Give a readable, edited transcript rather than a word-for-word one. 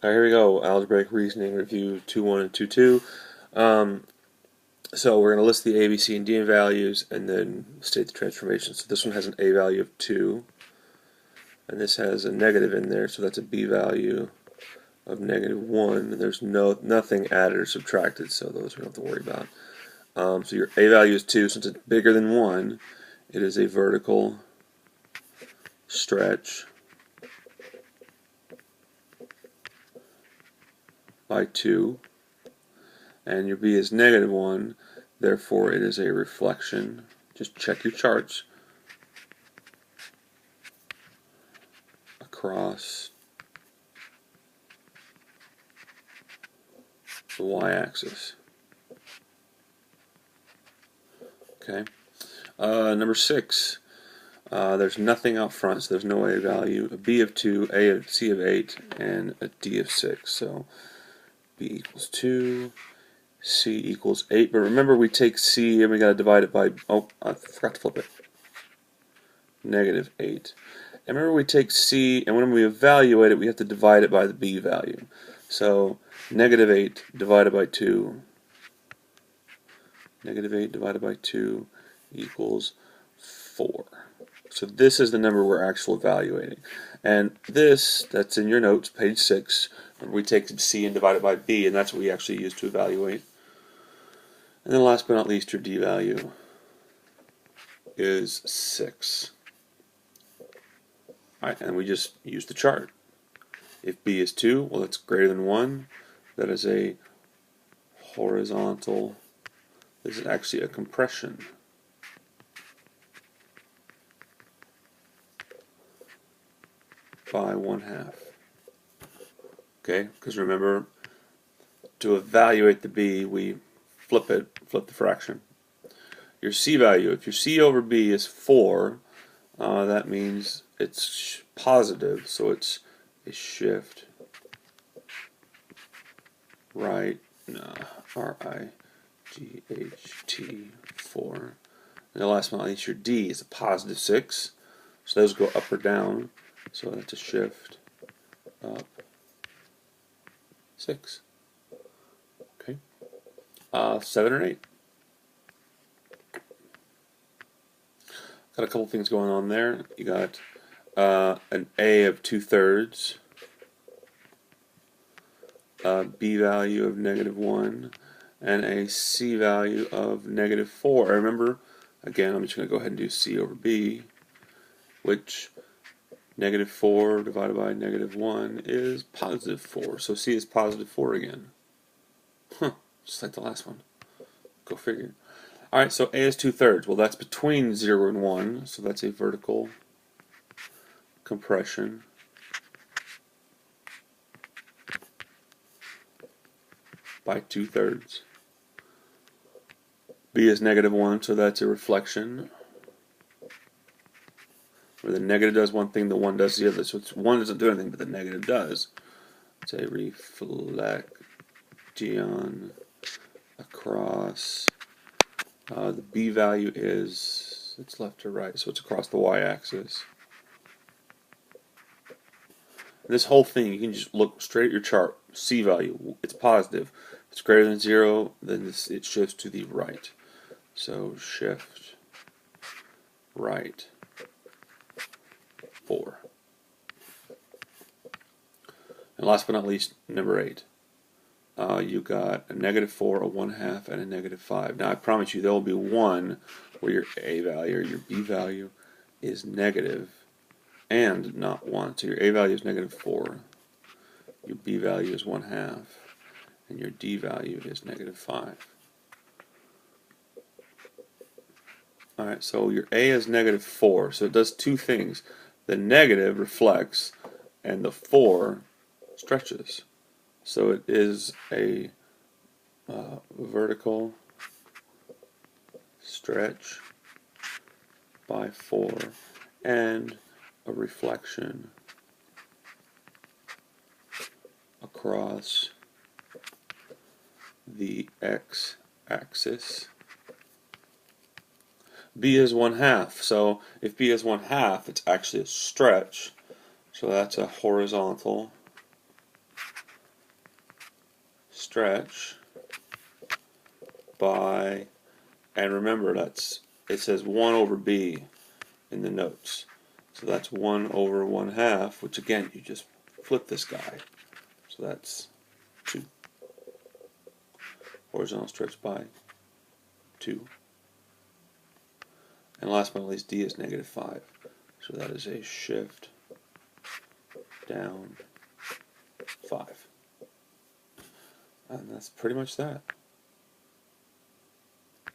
Alright, here we go. Algebraic reasoning review 2.1 and 2.2. So we're going to list the a, b, c, and d values and then state the transformation. So this one has an a value of 2, and this has a negative in there, so that's a b value of -1. And there's nothing added or subtracted, so those we don't have to worry about. So your a value is 2. Since it's bigger than 1, it is a vertical stretch by 2. And your b is -1, therefore it is a reflection. Just check your charts across the y-axis. Okay. Number 6. There's nothing out front, so there's no a value. A b of 2, c of 8, and a d of 6. So b equals 2. C equals 8, but remember we take C and we got to divide it by, oh, I forgot to flip it, -8. And remember we take C, and when we evaluate it, we have to divide it by the B value. So -8 divided by 2, -8 divided by 2 equals 4. So this is the number we're actually evaluating. And this, that's in your notes, page 6, remember we take C and divide it by B, and that's what we actually use to evaluate. And then last but not least, your d value is 6. Alright, and we just use the chart. If b is 2, well, that's greater than 1. That is a horizontal. This is actually a compression. By 1/2. Okay, because remember, to evaluate the b, we flip the fraction. Your c value, if your c over b is 4, that means it's positive, so it's a shift right, R-I-G-H-T 4. And the last one, your d is a positive 6, so those go up or down, so that's a shift up 6. Okay. 7 or 8. Got a couple things going on there. You got an a of 2/3, a b value of -1, and a c value of -4. Remember, again, I'm just going to go ahead and do c over b, which -4 divided by -1 is +4. So c is +4 again. Just like the last one. Go figure. Alright, so a is 2/3. Well, that's between 0 and 1, so that's a vertical compression by 2/3. B is -1, so that's a reflection. Where the negative does one thing, the 1 does the other. So it's 1 doesn't do anything, but the negative does. It's a reflection across. The B value is, it's left to right, so it's across the y-axis. This whole thing, you can just look straight at your chart. C value, it's positive. If it's greater than 0, then it shifts to the right. So shift right 4. And last but not least, number 8. You got a -4, a 1/2, and a -5. Now I promise you there will be one where your a value or your b value is negative and not 1. So your a value is -4, your b value is 1/2, and your d value is -5. Alright, so your a is -4, so it does two things. The negative reflects, and the 4 stretches. So it is a vertical stretch by 4 and a reflection across the x-axis. B is 1/2, so if B is 1/2, it's actually a stretch, so that's a horizontal stretch by, and remember it says 1 over b in the notes. So that's 1 over 1/2, which again, you just flip this guy. So that's 2. Horizontal stretch by 2. And last but not least, d is -5. So that is a shift down 5. And that's pretty much that.